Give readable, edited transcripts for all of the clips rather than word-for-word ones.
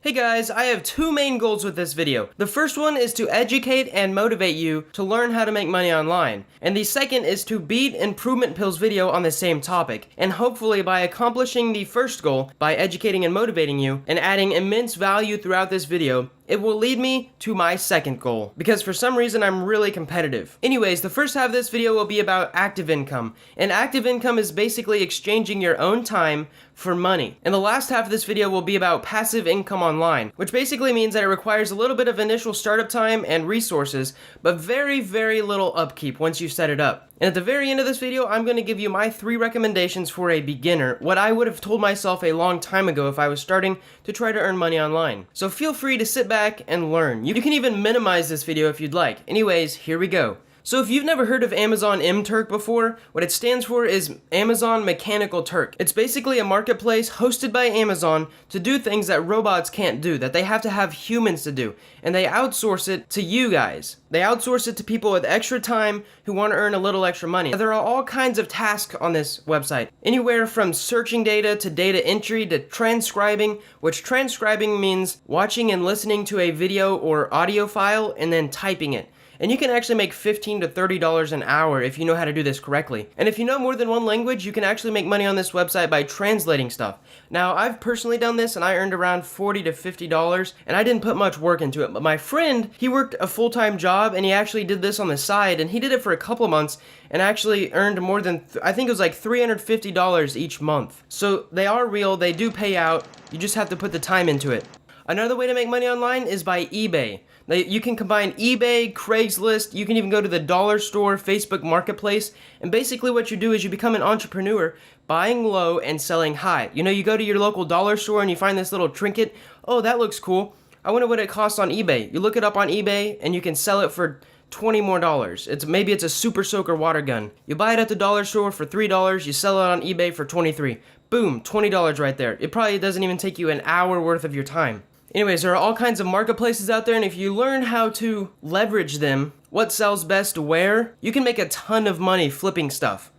Hey guys, I have two main goals with this video. The first one is to educate and motivate you to learn how to make money online. And the second is to beat Improvement Pill's video on the same topic. And hopefully by accomplishing the first goal, by educating and motivating you, and adding immense value throughout this video, it will lead me to my second goal, because for some reason I'm really competitive. Anyways, the first half of this video will be about active income, and active income is basically exchanging your own time for money. And the last half of this video will be about passive income online, which basically means that it requires a little bit of initial startup time and resources, but very, very little upkeep once you set it up. And at the very end of this video, I'm going to give you my 3 recommendations for a beginner, what I would have told myself a long time ago if I was starting to try to earn money online. So feel free to sit back and learn. You can even minimize this video if you'd like. Anyways, here we go. So if you've never heard of Amazon MTurk before, what it stands for is Amazon Mechanical Turk. It's basically a marketplace hosted by Amazon to do things that robots can't do, that they have to have humans to do, and they outsource it to you guys. They outsource it to people with extra time who want to earn a little extra money. There are all kinds of tasks on this website, anywhere from searching data to data entry to transcribing, which transcribing means watching and listening to a video or audio file and then typing it. And you can actually make $15 to $30 an hour if you know how to do this correctly. And if you know more than one language, you can actually make money on this website by translating stuff. Now, I've personally done this and I earned around $40 to $50, and I didn't put much work into it. But my friend, he worked a full-time job and he actually did this on the side, and he did it for a couple of months and actually earned more than, I think it was like $350 each month. So they are real, they do pay out, you just have to put the time into it. Another way to make money online is by eBay. You can combine eBay, Craigslist, you can even go to the dollar store, Facebook Marketplace, and basically what you do is you become an entrepreneur, buying low and selling high. You know, you go to your local dollar store and you find this little trinket, oh, that looks cool, I wonder what it costs on eBay. You look it up on eBay and you can sell it for $20 more. Maybe it's a Super Soaker water gun. You buy it at the dollar store for $3, you sell it on eBay for $23. Boom, $20 right there. It probably doesn't even take you an hour worth of your time. Anyways, there are all kinds of marketplaces out there, and if you learn how to leverage them, what sells best where, you can make a ton of money flipping stuff.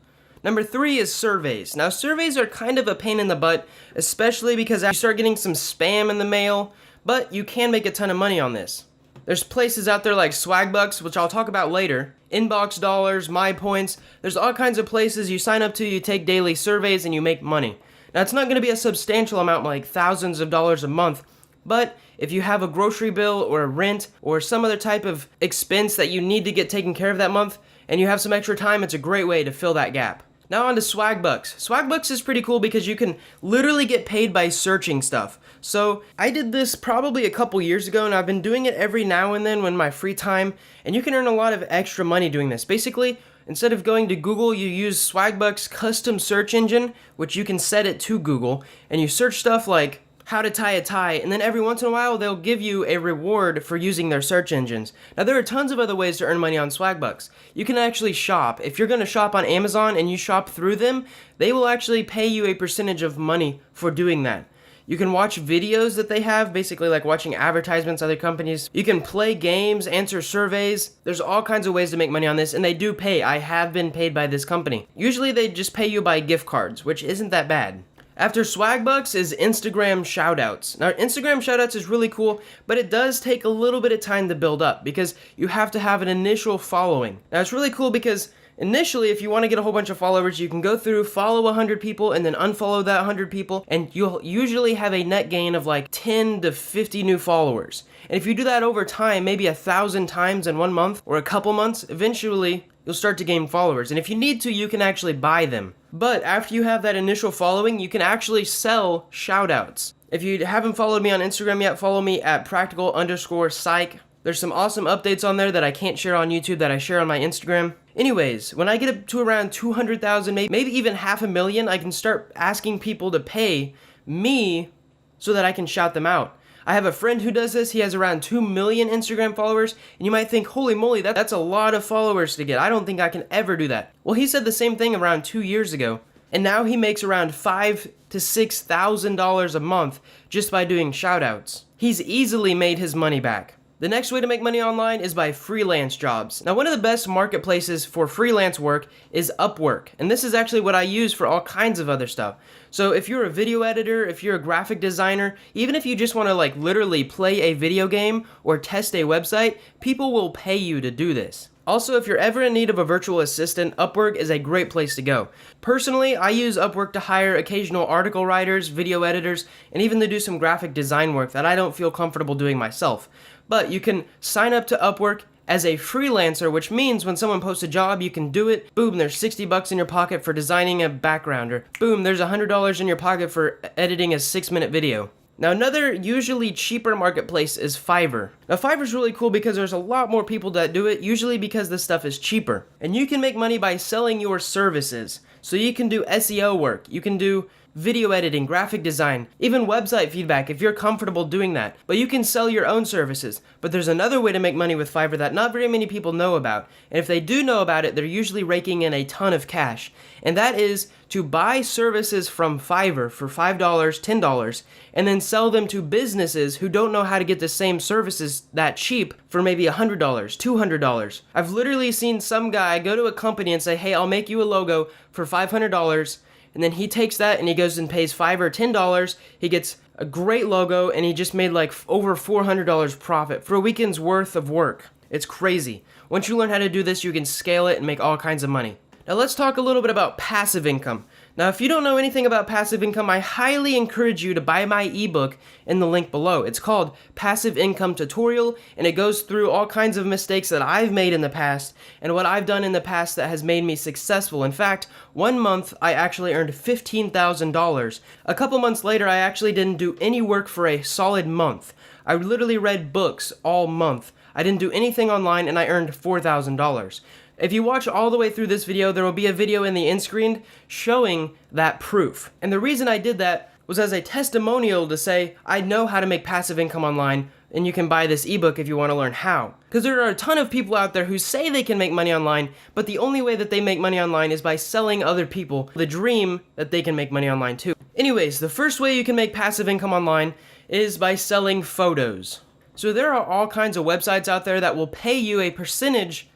Number 3 is surveys. Now, surveys are kind of a pain in the butt, especially because you start getting some spam in the mail, but you can make a ton of money on this. There's places out there like Swagbucks, which I'll talk about later, Inbox Dollars, My Points. There's all kinds of places you sign up to, you take daily surveys, and you make money. Now, it's not going to be a substantial amount, like thousands of dollars a month, but if you have a grocery bill or a rent or some other type of expense that you need to get taken care of that month, and you have some extra time, it's a great way to fill that gap. Now on to Swagbucks. Swagbucks is pretty cool because you can literally get paid by searching stuff. So I did this probably a couple years ago, and I've been doing it every now and then when my free time, and you can earn a lot of extra money doing this. Basically, instead of going to Google, you use Swagbucks' custom search engine, which you can set it to Google, and you search stuff like how to tie a tie, and then every once in a while they'll give you a reward for using their search engines. Now there are tons of other ways to earn money on Swagbucks. You can actually shop. If you're going to shop on Amazon and you shop through them, they will actually pay you a percentage of money for doing that. You can watch videos that they have, basically like watching advertisements other companies. You can play games, answer surveys. There's all kinds of ways to make money on this, and they do pay. I have been paid by this company. Usually they just pay you by gift cards, which isn't that bad. After Swagbucks is Instagram shoutouts. Now, Instagram shoutouts is really cool, but it does take a little bit of time to build up because you have to have an initial following. Now, it's really cool because initially, if you want to get a whole bunch of followers, you can go through, follow 100 people, and then unfollow that 100 people, and you'll usually have a net gain of like 10 to 50 new followers. And if you do that over time, maybe 1,000 times in 1 month or a couple months, eventually you'll start to gain followers. And if you need to, you can actually buy them. But after you have that initial following, you can actually sell shoutouts. If you haven't followed me on Instagram yet, follow me at practical_psych. There's some awesome updates on there that I can't share on YouTube that I share on my Instagram. Anyways, when I get up to around 200,000, maybe even 500,000, I can start asking people to pay me so that I can shout them out. I have a friend who does this. He has around 2 million Instagram followers, and you might think, holy moly, that's a lot of followers to get. I don't think I can ever do that. Well, he said the same thing around 2 years ago, and now he makes around $5,000 to $6,000 a month just by doing shoutouts. He's easily made his money back. The next way to make money online is by freelance jobs. Now, one of the best marketplaces for freelance work is Upwork, and this is actually what I use for all kinds of other stuff. So if you're a video editor, if you're a graphic designer, even if you just want to like literally play a video game or test a website, people will pay you to do this. Also, if you're ever in need of a virtual assistant, Upwork is a great place to go. Personally, I use Upwork to hire occasional article writers, video editors, and even to do some graphic design work that I don't feel comfortable doing myself. But you can sign up to Upwork as a freelancer, which means when someone posts a job, you can do it. Boom, there's $60 in your pocket for designing a background, or boom, there's $100 in your pocket for editing a 6-minute video. Now, another usually cheaper marketplace is Fiverr. Now, Fiverr's really cool because there's a lot more people that do it, usually because this stuff is cheaper. And you can make money by selling your services. So you can do SEO work, you can do video editing, graphic design, even website feedback if you're comfortable doing that. But you can sell your own services. But there's another way to make money with Fiverr that not very many people know about. And if they do know about it, they're usually raking in a ton of cash. And that is to buy services from Fiverr for $5, $10, and then sell them to businesses who don't know how to get the same services that cheap for maybe $100, $200. I've literally seen some guy go to a company and say, hey, I'll make you a logo for $500, and then he takes that and he goes and pays $5 or $10, he gets a great logo, and he just made like over $400 profit for a weekend's worth of work. It's crazy. Once you learn how to do this, you can scale it and make all kinds of money. Now let's talk a little bit about passive income. Now, if you don't know anything about passive income, I highly encourage you to buy my ebook in the link below. It's called Passive Income Tutorial, and it goes through all kinds of mistakes that I've made in the past and what I've done in the past that has made me successful. In fact, 1 month I actually earned $15,000. A couple months later, I actually didn't do any work for a solid month. I literally read books all month. I didn't do anything online, and I earned $4,000. If you watch all the way through this video, there will be a video in the end screen showing that proof. And the reason I did that was as a testimonial to say, I know how to make passive income online, and you can buy this ebook if you want to learn how. Because there are a ton of people out there who say they can make money online, but the only way that they make money online is by selling other people the dream that they can make money online too. Anyways, the first way you can make passive income online is by selling photos. So there are all kinds of websites out there that will pay you a percentage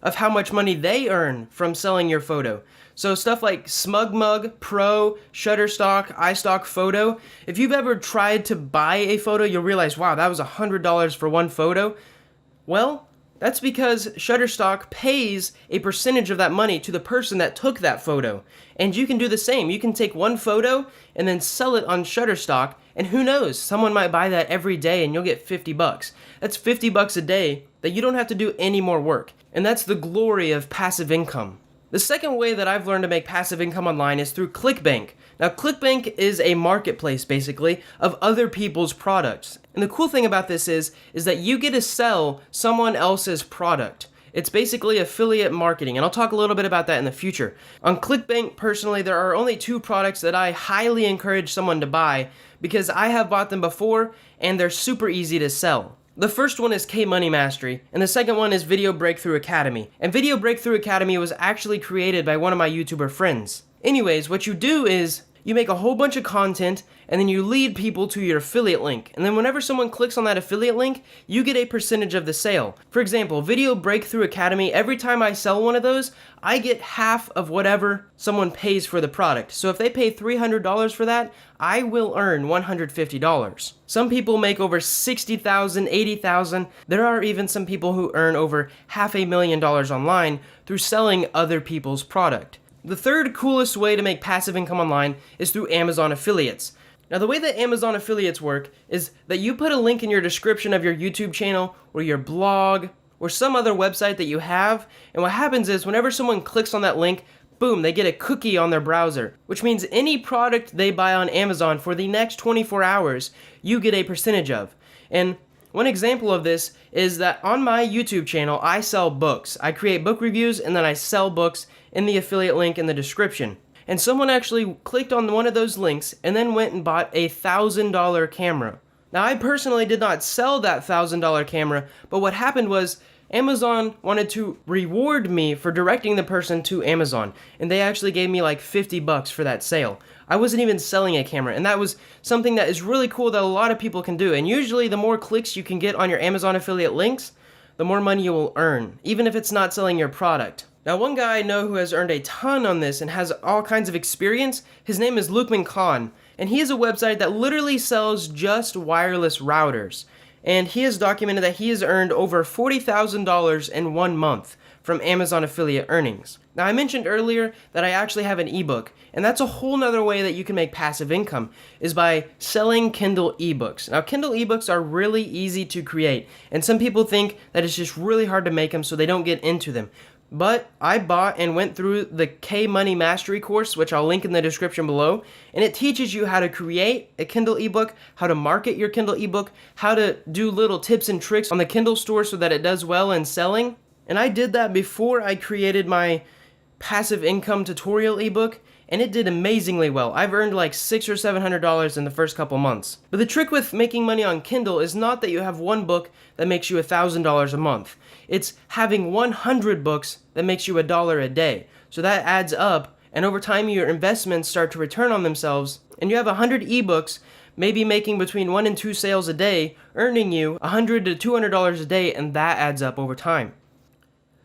of how much money they earn from selling your photo. So stuff like SmugMug, Pro, Shutterstock, iStock Photo. If you've ever tried to buy a photo, you'll realize, wow, that was $100 for one photo. Well, that's because Shutterstock pays a percentage of that money to the person that took that photo. And you can do the same. You can take one photo and then sell it on Shutterstock, and who knows, someone might buy that every day and you'll get $50. That's $50 a day that you don't have to do any more work. And that's the glory of passive income. The second way that I've learned to make passive income online is through ClickBank. Now, ClickBank is a marketplace, basically, of other people's products. And the cool thing about this is that you get to sell someone else's product. It's basically affiliate marketing, and I'll talk a little bit about that in the future. On ClickBank, personally, there are only 2 products that I highly encourage someone to buy because I have bought them before, and they're super easy to sell. The first one is K-Money Mastery, and the second one is Video Breakthrough Academy. And Video Breakthrough Academy was actually created by one of my YouTuber friends. Anyways, what you do is you make a whole bunch of content, and then you lead people to your affiliate link. And then whenever someone clicks on that affiliate link, you get a percentage of the sale. For example, Video Breakthrough Academy, every time I sell one of those, I get half of whatever someone pays for the product. So if they pay $300 for that, I will earn $150. Some people make over $60,000, $80,000. There are even some people who earn over $500,000 online through selling other people's product. The third coolest way to make passive income online is through Amazon affiliates. Now, the way that Amazon affiliates work is that you put a link in your description of your YouTube channel or your blog or some other website that you have, and what happens is whenever someone clicks on that link, boom, they get a cookie on their browser, which means any product they buy on Amazon for the next 24 hours, you get a percentage of. And one example of this is that on my YouTube channel, I sell books. I create book reviews and then I sell books in the affiliate link in the description. And someone actually clicked on one of those links and then went and bought a $1,000 camera. Now, I personally did not sell that $1,000 camera, but what happened was Amazon wanted to reward me for directing the person to Amazon, and they actually gave me like $50 for that sale. I wasn't even selling a camera, and that was something that is really cool that a lot of people can do. And usually the more clicks you can get on your Amazon affiliate links, the more money you will earn, even if it's not selling your product. Now, one guy I know who has earned a ton on this and has all kinds of experience, his name is Lukman Khan, and he has a website that literally sells just wireless routers. And he has documented that he has earned over $40,000 in 1 month from Amazon affiliate earnings. Now, I mentioned earlier that I actually have an ebook, and that's a whole nother way that you can make passive income, is by selling Kindle ebooks. Now, Kindle ebooks are really easy to create, and some people think that it's just really hard to make them, so they don't get into them. But I bought and went through the K-Money Mastery course, which I'll link in the description below, and it teaches you how to create a Kindle ebook, how to market your Kindle ebook, how to do little tips and tricks on the Kindle store so that it does well in selling. And I did that before I created my passive income tutorial ebook, and it did amazingly well. I've earned like $600 or $700 in the first couple months. But the trick with making money on Kindle is not that you have one book that makes you $1,000 a month. It's having 100 books that makes you $1 a day. So that adds up, and over time your investments start to return on themselves, and you have 100 ebooks maybe making between 1 and 2 sales a day, earning you $100 to $200 a day, and that adds up over time.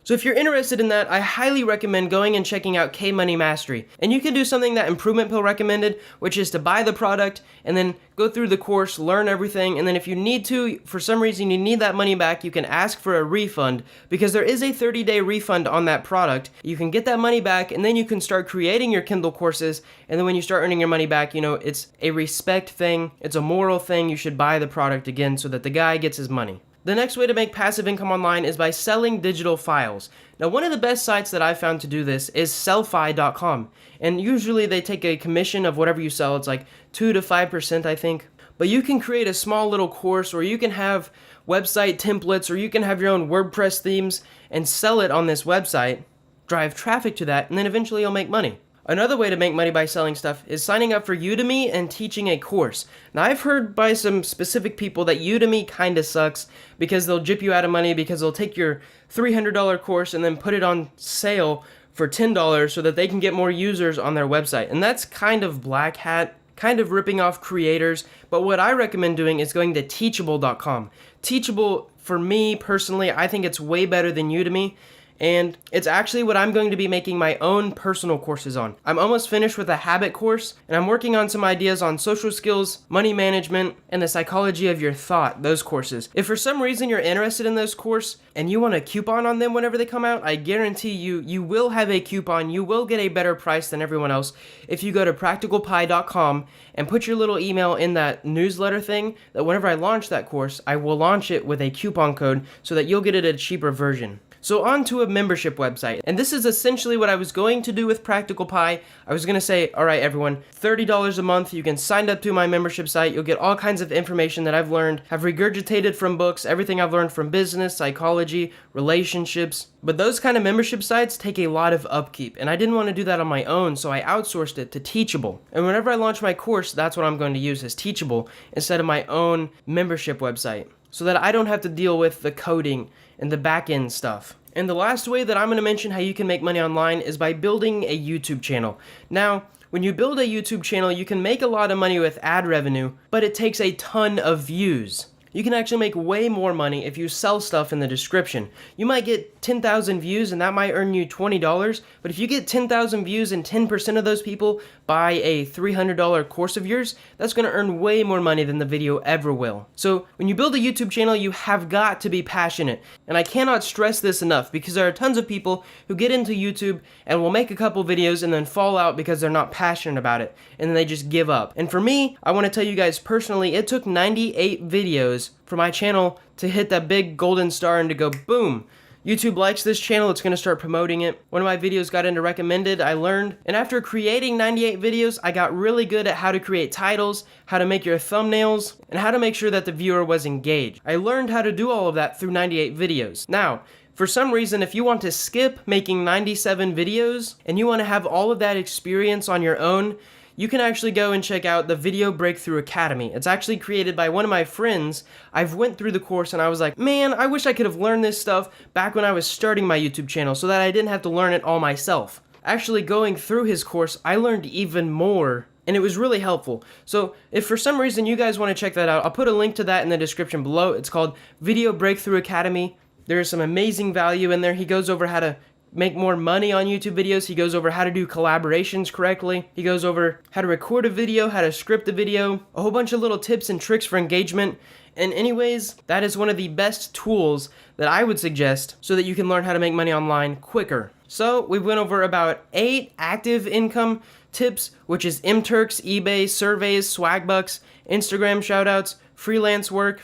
So if you're interested in that, I highly recommend going and checking out K-Money Mastery. And you can do something that Improvement Pill recommended, which is to buy the product and then go through the course, learn everything, and then if you need to, for some reason you need that money back, you can ask for a refund, because there is a 30-day refund on that product. You can get that money back, and then you can start creating your Kindle courses, and then when you start earning your money back, it's a respect thing, it's a moral thing, you should buy the product again so that the guy gets his money. The next way to make passive income online is by selling digital files. Now, one of the best sites that I've found to do this is sellfi.com, and usually they take a commission of whatever you sell. It's like 2 to 5%, I think. But you can create a small little course, or you can have website templates, or you can have your own WordPress themes and sell it on this website, drive traffic to that, and then eventually you'll make money. Another way to make money by selling stuff is signing up for Udemy and teaching a course. Now, I've heard by some specific people that Udemy kinda sucks because they'll gyp you out of money, because they'll take your $300 course and then put it on sale for $10 so that they can get more users on their website. And that's kind of black hat, kind of ripping off creators. But what I recommend doing is going to teachable.com. Teachable, for me personally, I think it's way better than Udemy. And it's actually what I'm going to be making my own personal courses on. I'm almost finished with a habit course, and I'm working on some ideas on social skills, money management, and the psychology of your thought, those courses. If for some reason you're interested in those courses and you want a coupon on them whenever they come out, I guarantee you will have a coupon. You will get a better price than everyone else if you go to practicalpie.com and put your little email in that newsletter thing, that whenever I launch that course, I will launch it with a coupon code so that you'll get it at a cheaper version. So on to a membership website, and this is essentially what I was going to do with Practical Pie. I was going to say, alright everyone, $30 a month, you can sign up to my membership site, you'll get all kinds of information that I've learned, have regurgitated from books, everything I've learned from business, psychology, relationships. But those kind of membership sites take a lot of upkeep, and I didn't want to do that on my own, so I outsourced it to Teachable. And whenever I launch my course, that's what I'm going to use, as Teachable, instead of my own membership website, so that I don't have to deal with the coding and the back-end stuff. And the last way that I'm going to mention how you can make money online is by building a YouTube channel. Now, when you build a YouTube channel, you can make a lot of money with ad revenue, but it takes a ton of views. You can actually make way more money if you sell stuff in the description. You might get 10,000 views and that might earn you $20, but if you get 10,000 views and 10% of those people buy a $300 course of yours, that's going to earn way more money than the video ever will. So when you build a YouTube channel, you have got to be passionate. And I cannot stress this enough, because there are tons of people who get into YouTube and will make a couple videos and then fall out because they're not passionate about it, and then they just give up. And for me, I want to tell you guys personally, it took 98 videos for my channel to hit that big golden star and to go boom. YouTube likes this channel, it's going to start promoting it. One of my videos got into recommended, I learned, and after creating 98 videos, I got really good at how to create titles, how to make your thumbnails, and how to make sure that the viewer was engaged. I learned how to do all of that through 98 videos. Now, for some reason, if you want to skip making 97 videos, and you want to have all of that experience on your own, you can actually go and check out the Video Breakthrough Academy. It's actually created by one of my friends. I've went through the course and I was like, man, I wish I could have learned this stuff back when I was starting my YouTube channel so that I didn't have to learn it all myself. Actually, going through his course, I learned even more and it was really helpful. So if for some reason you guys want to check that out, I'll put a link to that in the description below. It's called Video Breakthrough Academy. There is some amazing value in there. He goes over how to make more money on YouTube videos. He goes over how to do collaborations correctly. He goes over how to record a video, how to script a video, a whole bunch of little tips and tricks for engagement. And anyways, that is one of the best tools that I would suggest so that you can learn how to make money online quicker. So we went over about 8 active income tips, which is MTurks, eBay, surveys, Swagbucks, Instagram shoutouts, freelance work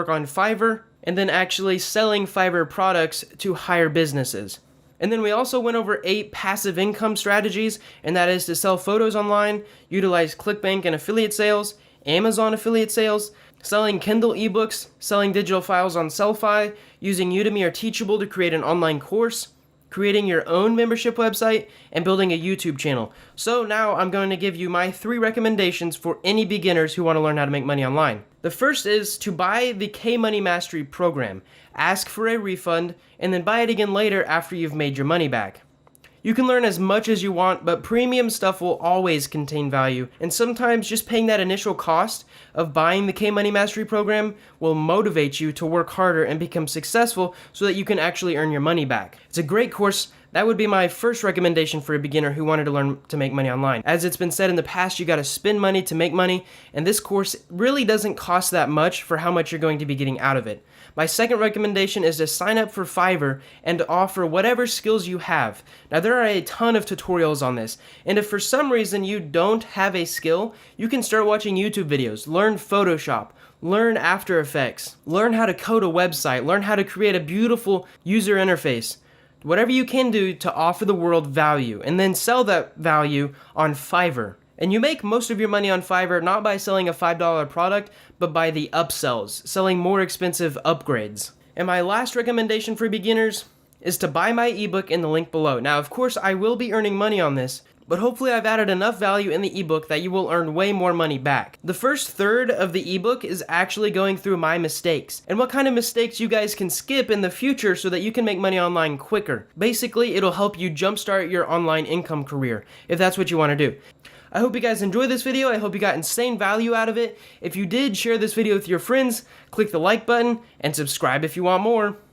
on Fiverr, and then actually selling Fiverr products to higher businesses. And then we also went over 8 passive income strategies, and that is to sell photos online, utilize ClickBank and affiliate sales, Amazon affiliate sales, selling Kindle ebooks, selling digital files on Sellfy, using Udemy or Teachable to create an online course, creating your own membership website, and building a YouTube channel. So now I'm going to give you my 3 recommendations for any beginners who want to learn how to make money online. The first is to buy the K-Money Mastery program. Ask for a refund, and then buy it again later after you've made your money back. You can learn as much as you want, but premium stuff will always contain value, and sometimes just paying that initial cost of buying the K-Money Mastery program will motivate you to work harder and become successful so that you can actually earn your money back. It's a great course. That would be my first recommendation for a beginner who wanted to learn to make money online. As it's been said in the past, you gotta spend money to make money, and this course really doesn't cost that much for how much you're going to be getting out of it. My second recommendation is to sign up for Fiverr and to offer whatever skills you have. Now there are a ton of tutorials on this, and if for some reason you don't have a skill, you can start watching YouTube videos, learn Photoshop, learn After Effects, learn how to code a website, learn how to create a beautiful user interface. Whatever you can do to offer the world value, and then sell that value on Fiverr. And you make most of your money on Fiverr not by selling a $5 product, but by the upsells, selling more expensive upgrades. And my last recommendation for beginners is to buy my ebook in the link below. Now, of course, I will be earning money on this, but hopefully I've added enough value in the ebook that you will earn way more money back. The first third of the ebook is actually going through my mistakes, and what kind of mistakes you guys can skip in the future so that you can make money online quicker. Basically, it'll help you jumpstart your online income career, if that's what you want to do. I hope you guys enjoyed this video. I hope you got insane value out of it. If you did, share this video with your friends, click the like button, and subscribe if you want more.